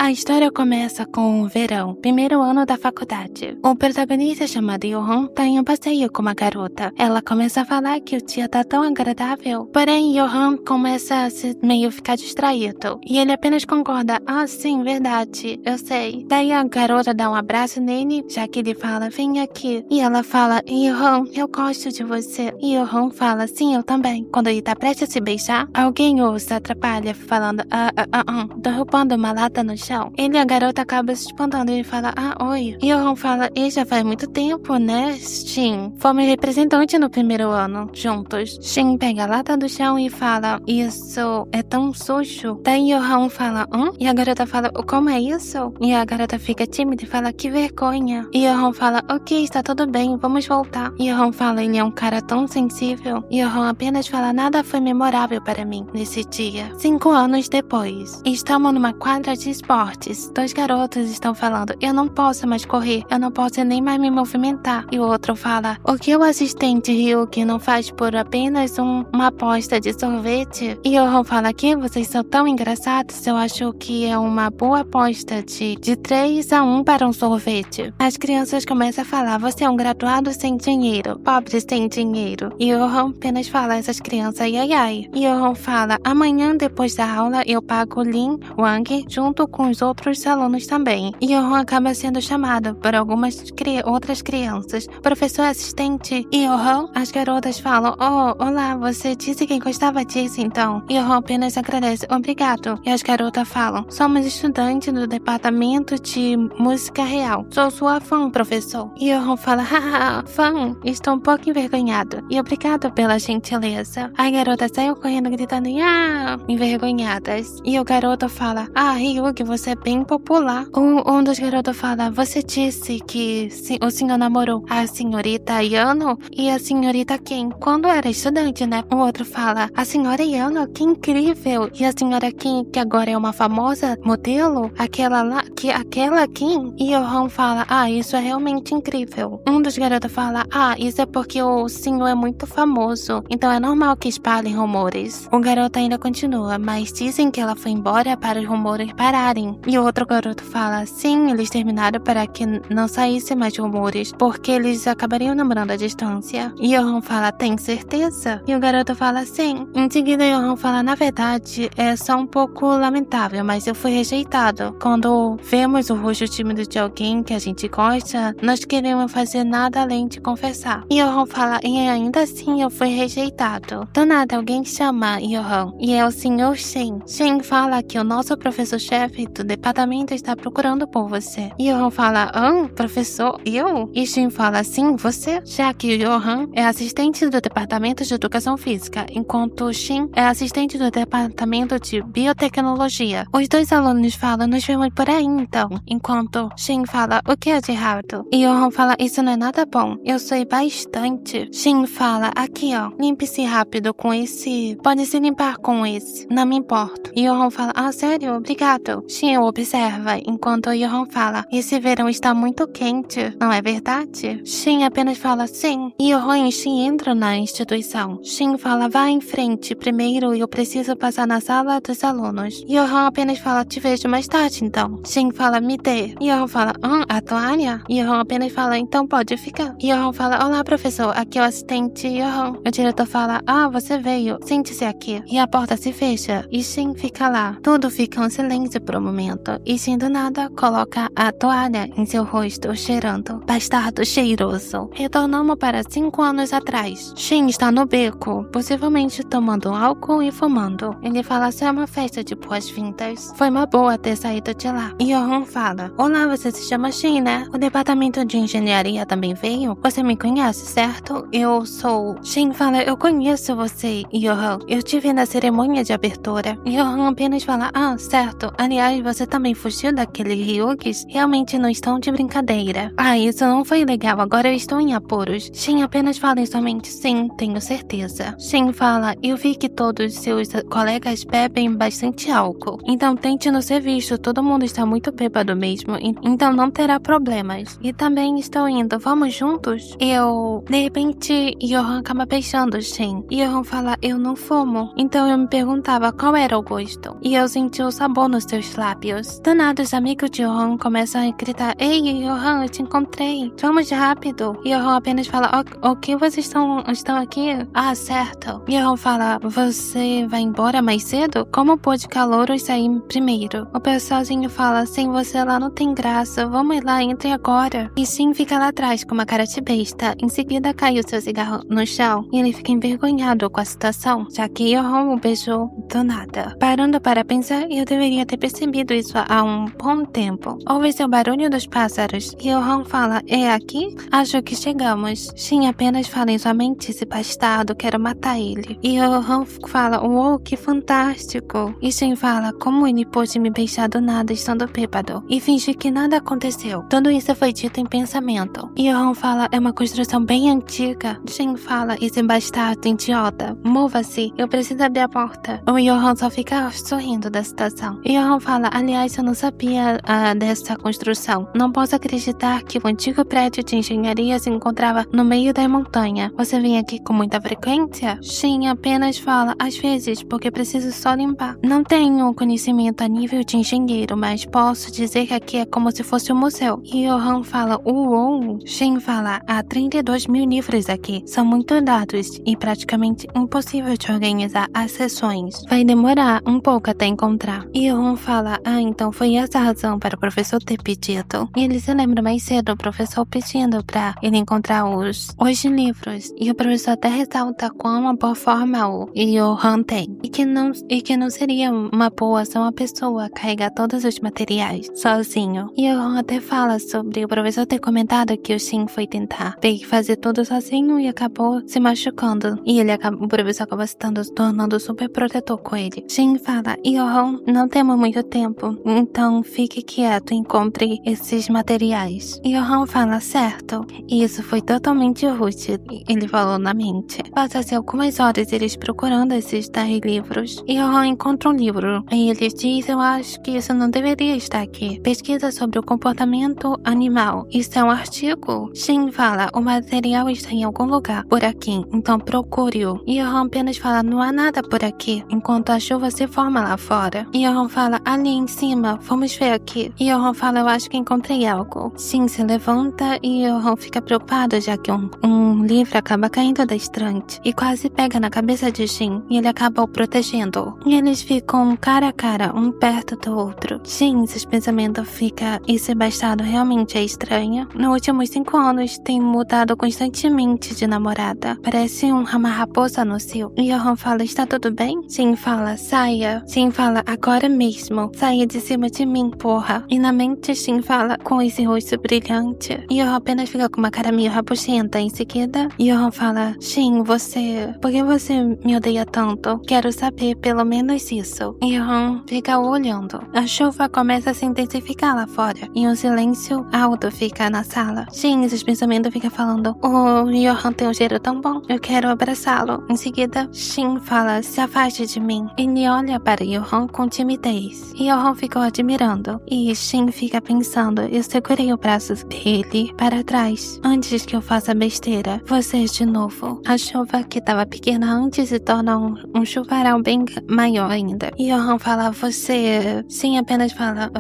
A história começa com o verão, primeiro ano da faculdade. O protagonista, chamado Yohan, tá em um passeio com uma garota. Ela começa a falar que o dia tá tão agradável, porém Yohan começa a se meio ficar distraído. E ele apenas concorda, sim, verdade, eu sei. Daí a garota dá um abraço nele, já que ele fala, vem aqui. E ela fala, Yohan, eu gosto de você. E Yohan fala, sim, eu também. Quando ele tá prestes a se beijar, alguém os atrapalha, falando, derrubando uma lata no chão. Ele e a garota acabam se espantando. Ele fala, oi. E Yohan fala, já faz muito tempo, né, Shin? Fomos representantes no primeiro ano, juntos. Shin pega a lata do chão e fala, isso é tão sujo. Daí Yohan fala, E a garota fala, como é isso? E a garota fica tímida e fala, que vergonha. E Yohan fala, ok, está tudo bem, vamos voltar. E Yohan fala, ele é um cara tão sensível. E Yohan apenas fala, nada foi memorável para mim nesse dia. 5 anos depois, estamos numa quadra de esportes. 2 garotos estão falando, eu não posso mais correr, eu não posso nem mais me movimentar. E o outro fala, o que o assistente Ryuki não faz por apenas uma aposta de sorvete? E Yohan fala, que vocês são tão engraçados, eu acho que é uma boa aposta de 3-1 para um sorvete. As crianças começam a falar, você é um graduado sem dinheiro, pobre sem dinheiro. E Yohan apenas fala a essas crianças, ai. E Yohan fala, amanhã depois da aula eu pago Lin Wang junto com os outros alunos também. E Yohan acaba sendo chamado por algumas outras crianças. Professor assistente, e Yohan, as garotas falam, olá, você disse que gostava disso então. E Yohan apenas agradece, obrigado. E as garotas falam, somos estudantes do departamento de música real. Sou sua fã, professor. E Yohan fala, haha, fã, estou um pouco envergonhado. E obrigado pela gentileza. A garota saiu correndo gritando, envergonhadas. E o garoto fala, Ryuki, você é bem popular. Um dos garotos fala, você disse que o senhor namorou a senhorita Yano e a senhorita Kim quando era estudante, né? O outro fala, a senhora Yano, que incrível. E a senhora Kim, que agora é uma famosa modelo, aquela Kim. E Yohan fala, isso é realmente incrível. Um dos garotos fala, isso é porque o senhor é muito famoso, então é normal que espalhem rumores. O garoto ainda continua, mas dizem que ela foi embora para os rumores pararem. E o outro garoto fala, sim, eles terminaram para que não saísse mais rumores, porque eles acabariam namorando à distância. E Yohan fala, tem certeza? E o garoto fala, sim. Em seguida, Yohan fala, na verdade, é só um pouco lamentável, mas eu fui rejeitado. Quando vemos o rosto tímido de alguém que a gente gosta, nós queremos fazer nada além de confessar. E Yohan fala, e ainda assim eu fui rejeitado. Do nada, alguém chama Yohan, e é o Sr. Shin. Shin fala que o nosso professor-chefe do departamento está procurando por você. E Yohan fala, professor, eu? E Shin fala, sim, você? Já que Yohan é assistente do departamento de educação física, enquanto Shin é assistente do departamento de biotecnologia. Os 2 alunos falam, nos vemos por aí então. Enquanto Shin fala, o que é de errado? E Yohan fala, isso não é nada bom, eu sei bastante. Shin fala, aqui limpe-se rápido com esse, pode se limpar com esse, não me importo. E Yohan fala, sério, obrigado. Shin observa, enquanto Yohan fala, esse verão está muito quente, não é verdade? Shin apenas fala, sim. E Yohan e Shin entram na instituição. Shin fala, vá em frente, primeiro eu preciso passar na sala dos alunos. E Yohan apenas fala, te vejo mais tarde então. Shin fala, me dê. E Yohan fala, a toalha? E Yohan apenas fala, então pode ficar. E Yohan fala, olá professor, aqui é o assistente Yohan. O diretor fala, você veio, sente-se aqui. E a porta se fecha, e Shin fica lá. Tudo fica em silêncio por um momento. E Shin do nada coloca a toalha em seu rosto, cheirando. Bastardo cheiroso. Retornamos para 5 anos atrás. Shin está no beco, possivelmente tomando álcool e fumando. Ele fala, isso é uma festa de boas-vindas. Foi uma boa ter saído de lá. E Yohan fala, olá, você se chama Shin, né? O departamento de engenharia também veio? Você me conhece, certo? Eu sou... Shin fala, eu conheço você, Yohan. Eu te vi na cerimônia de abertura. Yohan apenas fala, certo. Aliás, você também fugiu daquele Ryukis? Realmente não estão de brincadeira. Isso não foi legal, agora eu estou em apuros. Shin apenas fala somente, sim, tenho certeza. Shin fala, eu vi que todos seus colegas bebem bastante álcool. Então tente não ser visto, todo mundo está muito muito bêbado mesmo, então não terá problemas. E também estou indo, vamos juntos? De repente, Johan acaba beijando Shin. E Johan fala, eu não fumo. Então eu me perguntava qual era o gosto. E eu senti o sabor nos seus lábios. Do nada, os amigos de Johan começam a gritar, ei, Johan, eu te encontrei. Vamos rápido. E Johan apenas fala, o que vocês estão aqui? Ah, certo. E Johan fala, você vai embora mais cedo? Como pôde calouros sair primeiro? O pessoalzinho fala, sem você lá não tem graça. Vamos lá, entre agora. E Shin fica lá atrás com uma cara de besta. Em seguida cai o seu cigarro no chão. E ele fica envergonhado com a situação, já que Johan o beijou do nada. Parando para pensar, eu deveria ter percebido isso há um bom tempo. Ouve-se o barulho dos pássaros. E Johan fala, é aqui? Acho que chegamos. Shin apenas fala em sua mente, esse bastardo, quero matar ele. E Johan fala, uou, que fantástico. E Shin fala, como ele pôde me beijar do nada estando bêbado? E fingir que nada aconteceu. Tudo isso foi dito em pensamento. E Johan fala, é uma construção bem antiga. Shin fala, esse bastardo idiota, mova-se, eu preciso abrir a porta. O Johan só fica sorrindo da situação. E Johan fala, aliás, eu não sabia dessa construção. Não posso acreditar que o antigo prédio de engenharia se encontrava no meio da montanha. Você vem aqui com muita frequência? Shin apenas fala, às vezes, porque preciso só limpar. Não tenho conhecimento a nível de engenheiro, mas posso dizer que aqui é como se fosse um museu. E Johan fala, uou. Shin fala, há 32 mil livros aqui. São muito dados e praticamente impossível de organizar as sessões. Vai demorar um pouco até encontrar. E Johan fala, então foi essa a razão para o professor ter pedido. E ele se lembra mais cedo, o professor pedindo para ele encontrar os livros. E o professor até ressalta quão uma boa forma o Johan tem. E que não seria uma boa só uma pessoa carregar todos os materiais sozinho. E Johan até fala sobre o professor ter comentado que o Shin foi tentar fazer tudo sozinho e acabou se machucando. E o professor acaba se tornando super protetor com ele. Shin fala, Johan, não temos muito tempo, então fique quieto e encontre esses materiais. E Johan fala, certo. E isso foi totalmente útil, ele falou na mente. Passa-se algumas horas eles procurando esses 10 livros. E Johan encontra um livro. E ele diz, eu acho que isso não deveria estar aqui. Pesquisa sobre o comportamento animal. Isso é um artigo? Shin fala, o material está em algum lugar por aqui, então procure-o. E Johan apenas fala, não há nada por aqui, enquanto a chuva se forma lá fora. E Johan fala, ali em cima, vamos ver aqui. E Johan fala, eu acho que encontrei algo. Shin se levanta e Johan fica preocupado, já que um livro acaba caindo da estante e quase pega na cabeça de Shin, e ele acaba o protegendo. E eles ficam cara a cara, um perto do outro. Shin, seus pensamentos fica, esse bastardo realmente é estranho. Nos últimos 5 anos tem mudado constantemente de namorada. Parece uma raposa no cio. E Johan fala, está tudo bem? Shin fala, saia. Shin fala, agora mesmo. Saia de cima de mim, porra. E na mente Shin fala, com esse rosto brilhante. E Johan apenas fica com uma cara meio rabugenta. Em seguida, Johan fala, Shin, por que você me odeia tanto? Quero saber pelo menos isso. E Johan fica olhando. A chuva começa a se intensificar lá fora. E um silêncio alto fica na sala. Shin, esses pensamentos ficam falando, o Johan tem um cheiro tão bom, eu quero abraçá-lo. Em seguida, Shin fala, se afaste de mim. Ele olha para Johan com timidez. E Johan ficou admirando. E Shin fica pensando, eu segurei o braço dele para trás, antes que eu faça besteira. Você de novo. A chuva que estava pequena antes se torna um chuvaral bem maior ainda. E Johan fala, você... Shin apenas fala,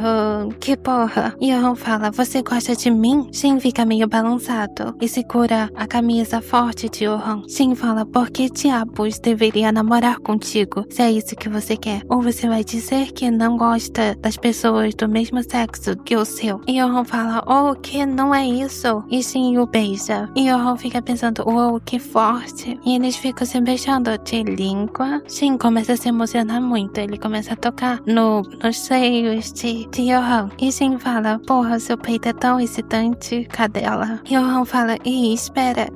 que porra? E Johan fala, você gosta de mim? Shin fica meio balançado e segura a camisa forte de Johan. Shin fala, por que diabos deveria namorar contigo, se é isso que você quer? Ou você vai dizer que não gosta das pessoas do mesmo sexo que o seu? E Johan fala, que não é isso? E Shin o beija. E Johan fica pensando, que forte. E eles ficam se beijando de língua. Shin começa a se emocionar muito. Ele começa a tocar nos seios de Johan. E Shin fala, porra, seu peito é tão excitante, cadela. E Johan fala, ei, espera.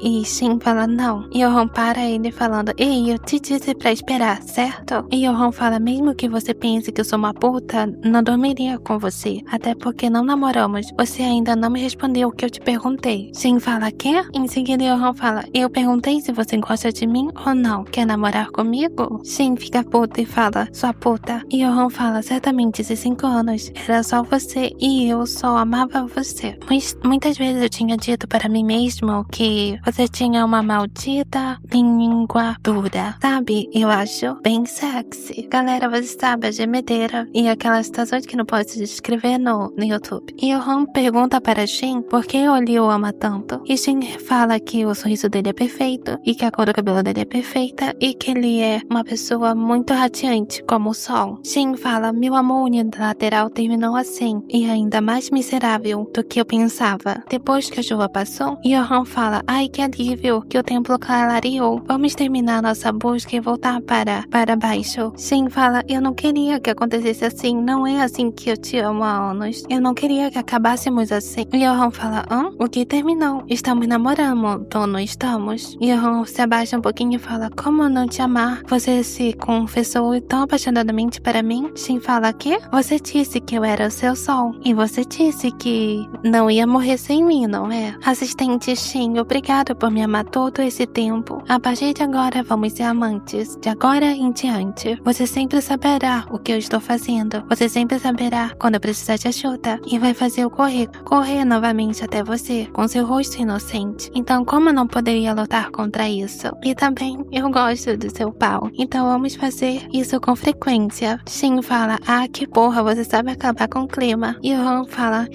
E Shin fala, não. E Johan para ele falando, ei, eu te disse pra esperar, certo? E Johan fala, mesmo que você pense que eu sou uma puta, não dormiria com você. Até porque não namoramos. Você ainda não me respondeu o que eu te perguntei. Shin fala, quê? Em seguida Johan fala, eu perguntei se você gosta de mim ou não. Quer namorar comigo? Shin fica puta e fala, sua puta. E Johan fala, certamente esses 5 anos. Era só você e eu só amava você. Mas muitas vezes eu tinha dito para mim mesmo que você tinha uma maldita língua dura. Sabe? Eu acho bem sexy. Galera, você sabe, a gemedeira e aquelas situações que não posso descrever no YouTube. E o Han pergunta para Shin por que ele o ama tanto. E Shin fala que o sorriso dele é perfeito e que a cor do cabelo dele é perfeita e que ele é uma pessoa muito radiante, como o sol. Shin fala, meu amor unilateral terminou assim e ainda mais miserável do que eu pensava. Depois que a chuva passou, Yohan fala, ai que alívio, que o templo clareou. Vamos terminar nossa busca e voltar para baixo. Shin fala, eu não queria que acontecesse assim, não é assim que eu te amo há anos. Eu não queria que acabássemos assim. Yohan fala, o que terminou? Estamos namorando, não estamos? Yohan se abaixa um pouquinho e fala, como não te amar? Você se confessou tão apaixonadamente para mim? Shin fala, que? Você disse que eu era o seu sol. E você disse que não ia morrer sem mim, não é? Assistente Shin, obrigado por me amar todo esse tempo. A partir de agora vamos ser amantes. De agora em diante. Você sempre saberá o que eu estou fazendo. Você sempre saberá quando eu precisar de ajuda. E vai fazer eu correr novamente até você, com seu rosto inocente. Então como eu não poderia lutar contra isso? E também eu gosto do seu pau. Então vamos fazer isso com frequência. Shin fala, que porra, você sabe acabar com o clima. E o Han fala,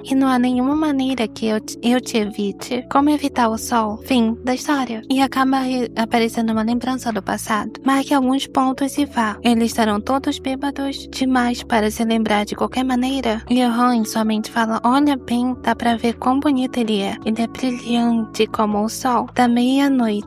e não há nenhuma maneira que eu te evite. Como evitar o sol? Fim da história. E acaba aparecendo uma lembrança do passado. Marque alguns pontos e vá. Eles estarão todos bêbados demais para se lembrar de qualquer maneira. E o Han em sua mente fala, olha bem, dá pra ver quão bonito ele é. Ele é brilhante como o sol da meia-noite.